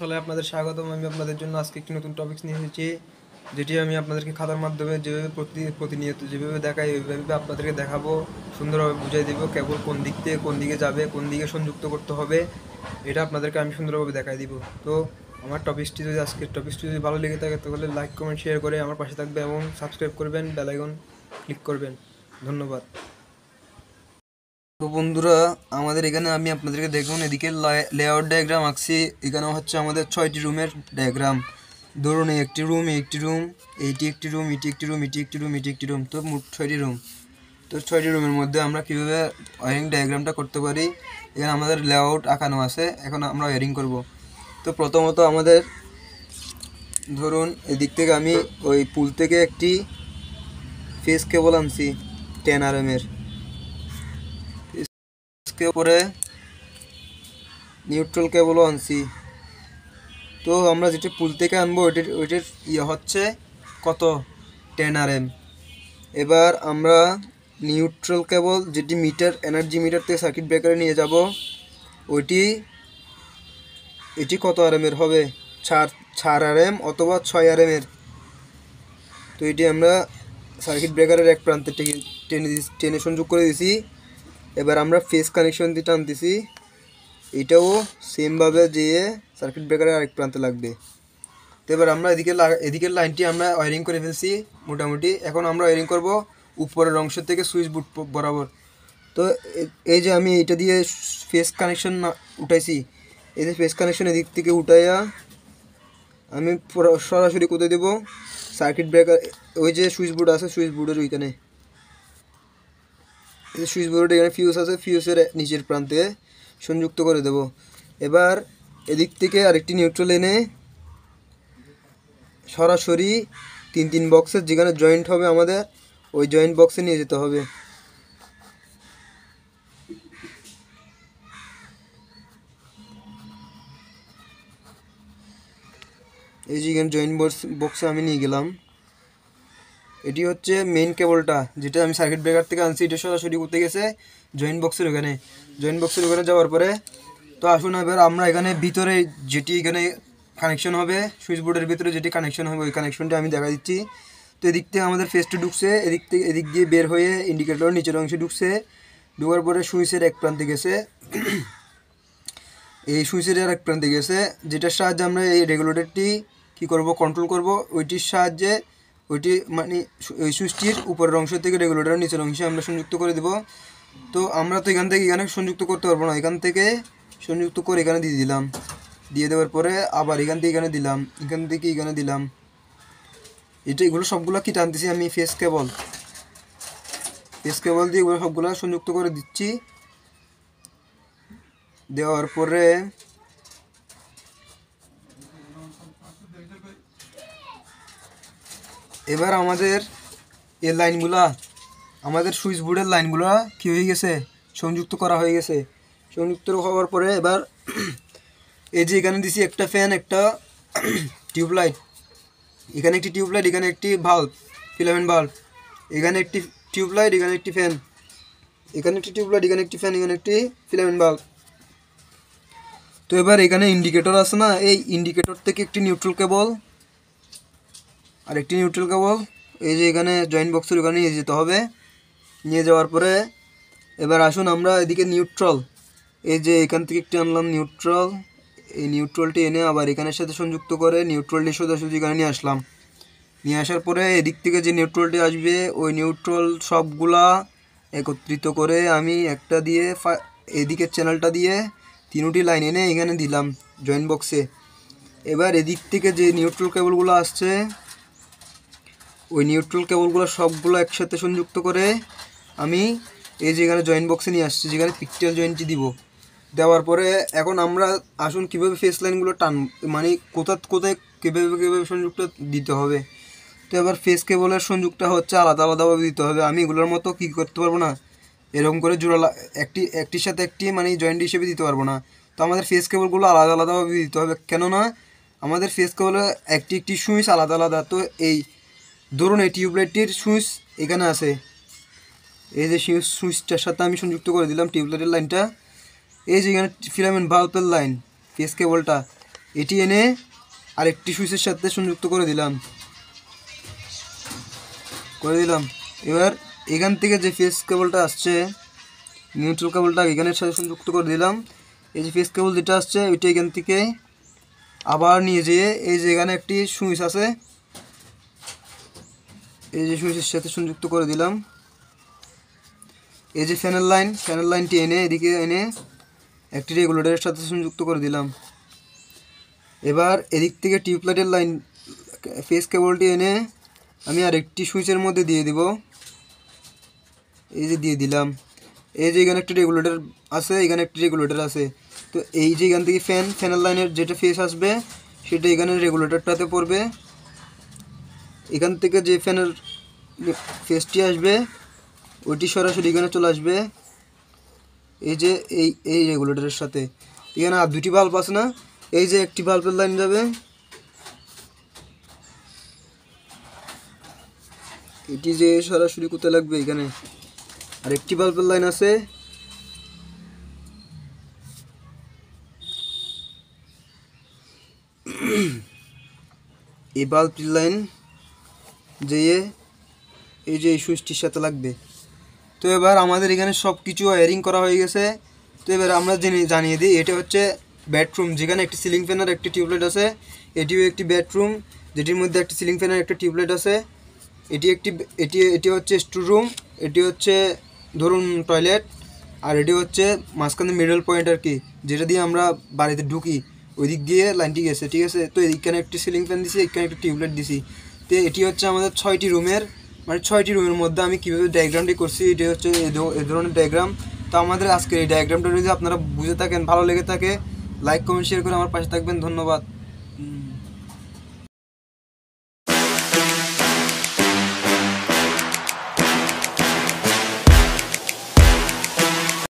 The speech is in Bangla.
আসলে আপনাদের স্বাগতম। আমি আপনাদের জন্য আজকে একটি নতুন টপিকস নিয়ে এসেছি, যেটি আমি আপনাদেরকে খাতার মাধ্যমে যেভাবে প্রতিনিয়ত যেভাবে দেখাই ওইভাবে আপনাদেরকে দেখাবো, সুন্দরভাবে বুঝিয়ে দেবো কেবল কোন দিক থেকে কোন দিকে যাবে, কোন দিকে সংযুক্ত করতে হবে, এটা আপনাদেরকে আমি সুন্দরভাবে দেখাই দিব। তো আমার টপিকসটি যদি আজকের টপিকসটি যদি ভালো লেগে থাকে তাহলে লাইক কমেন্ট শেয়ার করে আমার পাশে থাকবে এবং সাবস্ক্রাইব করবেন, বেল আইকন ক্লিক করবেন। ধন্যবাদ। তো বন্ধুরা, আমাদের এখানে আমি আপনাদেরকে দেখুন এদিকে লেআউট ডায়াগ্রাম আঁকছি। এখানে হচ্ছে আমাদের 6টি রুমের ডায়াগ্রাম। ধরুন এই একটি রুম, এইটি রুম, এইটি একটি রুম, এটি একটি রুম, এটি একটি রুম, এটি একটি রুম, তো মোট 6টি রুম। তো 6টি রুমের মধ্যে আমরা কীভাবে ওয়ারিং ডায়াগ্রামটা করতে পারি, এখানে আমাদের লেআউট আঁকানো আছে। এখন আমরা ওয়ারিং করব। তো প্রথমত আমাদের ধরুন এদিক থেকে আমি ওই পুল থেকে একটি ফেস কেবল আনছি 10 RMএর। পরে নিউট্রাল কেবলও আনছি। তো আমরা যেটা পুল থেকে আনবো ওইটার হচ্ছে কত, 10 RM। এবার আমরা নিউট্রাল কেবল যেটি মিটার এনার্জি মিটার থেকে সার্কিট ব্রেকারে নিয়ে যাব, এটি কত RMএর হবে, 4 RM অথবা 6 RMএর। তো এটি আমরা সার্কিট ব্রেকারের এক প্রান্তে টেনে সংযোগ করে দিছি। এবার আমরা ফেস কানেকশন দিয়ে টানতেছি, এটাও সেমভাবে যেয়ে সার্কিট ব্রেকারের আরেক প্রান্তে লাগবে। তো এবার আমরা এদিকের লাইনটি আমরা ওয়ারিং করে ফেলছি মোটামুটি। এখন আমরা ওয়ারিং করব উপরের অংশ থেকে সুইচ বোর্ড বরাবর। তো এই যে আমি এটা দিয়ে ফেস কানেকশন উঠাইছি, এই যে ফেস কানেকশন এদিক থেকে উঠাইয়া আমি সরাসরি কোথায় দেবো, সার্কিট ব্রেকার ওই যে সুইচ বোর্ড আছে, সুইচ বোর্ডের ওইখানে, এই যে সুইচ বোর্ডের এখানে ফিউজ আছে, ফিউজের নিচের প্রান্তে সংযুক্ত করে দেব। এবার এদিক থেকে আরেকটি নিউট্রাল এনে সরাসরি 3 বক্সের যেখানে জয়েন্ট হবে আমাদের ওই জয়েন্ট বক্সে নিয়ে যেতে হবে। এই যে এখানে জয়েন্ট বক্সে আমি নিয়ে গেলাম। এটি হচ্ছে মেইন কেবলটা যেটা আমি সার্কিট ব্রেকার থেকে আনছি, এটা সরাসরি করতে গেছে জয়েন্ট বক্সের ওখানে। জয়েন্ট বক্সের ওখানে যাওয়ার পরে তো আসুন এবার আমরা এখানে ভিতরে যেটি এখানে কানেকশন হবে, সুইচ বোর্ডের ভিতরে যেটি কানেকশন হবে ওই কানেকশনটা আমি দেখা দিচ্ছি। তো এদিক থেকে আমাদের ফেসটা ঢুকছে, এদিক দিয়ে বের হয়ে ইন্ডিকেটর নিচের অংশে ঢুকছে। ঢোকার পরে সুইচের এক প্রান্তে গেছে, এই সুইচের এক প্রান্তে গেছে, যেটার সাহায্যে আমরা এই রেগুলেটরটি কী করব, কন্ট্রোল করব। ওইটির সাহায্যে ওইটি মানে ওই সুইচটির উপরের অংশ থেকে রেগুলেটরের নিচের অংশে আমরা সংযুক্ত করে দেব। তো আমরা তো এখান থেকে এখানে সংযুক্ত করতে পারবো না, এখান থেকে সংযুক্ত করে এখানে দিয়ে দিলাম। দিয়ে দেওয়ার পরে আবার এখান থেকে এখানে দিলাম, এখান থেকে এখানে দিলাম। এগুলো সবগুলো কি টানতেছি আমি ফেস কেবল দিয়ে এগুলো সবগুলো সংযুক্ত করে দিচ্ছি। দেওয়ার পরে এবার আমাদের এই লাইনগুলা, আমাদের সুইচ বোর্ডের লাইনগুলো কী হয়ে গেছে, সংযুক্ত করা হয়ে গেছে। সংযুক্ত হওয়ার পরে এবার এই যে এখানে দিছি একটা ফ্যান, একটা টিউবলাইট, এখানে একটি টিউবলাইট, এখানে একটি বাল্ব, ফিলামেন্ট বাল্ব, এখানে একটি টিউবলাইট, এখানে একটি ফ্যান, এখানে একটি টিউবলাইট, এখানে একটি ফ্যান, এখানে একটি ফিলামেন্ট বাল্ব। তো এবার এখানে ইন্ডিকেটর আছে না, এই ইন্ডিকেটর থেকে একটি নিউট্রাল কেবল আর একটি নিউট্রাল কেবল এই যে এখানে জয়েন্ট বক্সের ওখানে নিয়ে যেতে হবে। নিয়ে যাওয়ার পরে এবার আসুন আমরা এদিকে নিউট্রাল, এই যে এখান থেকে একটি আনলাম নিউট্রাল, এই নিউট্রালটি এনে আবার এখানের সাথে সংযুক্ত করে নিউট্রালটি সোজাসুজি এখানে নিয়ে আসলাম। নিয়ে আসার পরে এদিক থেকে যে নিউট্রালটি আসবে ওই নিউট্রাল সবগুলা একত্রিত করে আমি একটা দিয়ে এদিকের চ্যানেলটা দিয়ে 3টি লাইন এনে এখানে দিলাম জয়েন্ট বক্সে। এবার এদিক থেকে যে নিউট্রাল কেবলগুলো আসছে ওই নিউট্রাল কেবলগুলো সবগুলো একসাথে সংযুক্ত করে আমি এই যে এখানে জয়েন্ট বক্সে নিয়ে আসছি, যেখানে পিকচার জয়েন্টটি দিব। দেওয়ার পরে এখন আমরা আসুন কীভাবে ফেস লাইনগুলো মানে কোথায় কীভাবে সংযুক্ত দিতে হবে। তো এবার ফেস কেবলের সংযুক্তটা হচ্ছে আলাদা আলাদাভাবে দিতে হবে। আমি এগুলোর মতো কী করতে পারবো না, এরকম করে জোড়া একটির সাথে একটি মানে জয়েন্ট হিসেবে দিতে পারবো না। তো আমাদের ফেস কেবলগুলো আলাদা আলাদাভাবে দিতে হবে, কেননা আমাদের ফেস কেবলে একটি সুইচ আলাদা আলাদা। তো এই ধরুন এই টিউবলাইটটির সুইচ এখানে আছে, এই যে সুইচটার সাথে আমি সংযুক্ত করে দিলাম টিউবলাইটের লাইনটা। এই যে এখানে ফিলামেন্ট বাল্বের লাইন ফেস কেবলটা, এটি এনে আরেকটি সুইচের সাথে সংযুক্ত করে দিলাম। এবার এখান থেকে যে ফেস কেবলটা আসছে, নিউট্রাল কেবলটা এখানের সাথে সংযুক্ত করে দিলাম। এই যে ফেস কেবল যেটা আসছে ওইটা এখান থেকে আবার নিয়ে যেয়ে এই যে এখানে একটি সুইচ আছে, এই যে সুইচের সাথে সংযুক্ত করে দিলাম। এই যে ফ্যানের লাইনটি এনে এদিকে এনে একটি রেগুলেটরের সাথে সংযুক্ত করে দিলাম। এবার এদিক থেকে টিউবলাইটের লাইন ফেস কেবলটি এনে আমি আরেকটি সুইচের মধ্যে দিয়ে দিব। এই যে দিয়ে দিলাম। এই যে এখানে একটি রেগুলেটর আছে, এখানে একটি রেগুলেটর আছে। তো এই যে এখান থেকে ফ্যানের লাইনের যেটা ফেস আসবে সেটা এখানে রেগুলেটরটাতে পড়বে। এখান থেকে যে ফ্যানের ফেসটি আসবে ওইটি সরাসরি এখানে চলে আসবে এই যে এই রেগুলেটরের সাথে। এখানে আর দুটি বাল্ব আছে না, এই যে একটি বাল্বের লাইন যাবে, এটি যে সরাসরি কোথায় লাগবে এখানে, আর একটি বাল্বের লাইন আছে এই বাল্বটির লাইন যেয়ে এই যে এই সুইচটির সাথে লাগবে। তো এবার আমাদের এখানে সব কিছু ওয়্যারিং করা হয়ে গেছে। তো এবার আমরা জানিয়ে দিই, এটা হচ্ছে বেডরুম, যেখানে একটি সিলিং ফ্যানের একটি টিউবলাইট আছে। এটিও একটি বেডরুম, যেটির মধ্যে একটি সিলিং ফ্যানের একটা টিউবলাইট আছে। এটি হচ্ছে স্টোররুম, এটি হচ্ছে ধরুন টয়লেট, আর এটি হচ্ছে মাঝখানে মিডল পয়েন্ট আর কি, যেটা দিয়ে আমরা বাড়িতে ঢুকি, ওই দিক দিয়ে লাইনটি গেছে, ঠিক আছে। তো এইখানে একটি সিলিং ফ্যান দিছি, এখানে একটি টিউবলাইট দিছি। তো এটি হচ্ছে আমাদের 6টি রুমের, মানে 6টি রুমের মধ্যে আমি কীভাবে ডায়াগ্রামটি করছি, এটি হচ্ছে এই ধরনের ডায়াগ্রাম। তো আমাদের আজকের এই ডায়াগ্রামটা যদি আপনারা বুঝে থাকেন, ভালো লেগে থাকে, লাইক কমেন্ট শেয়ার করে আমার পাশে থাকবেন। ধন্যবাদ।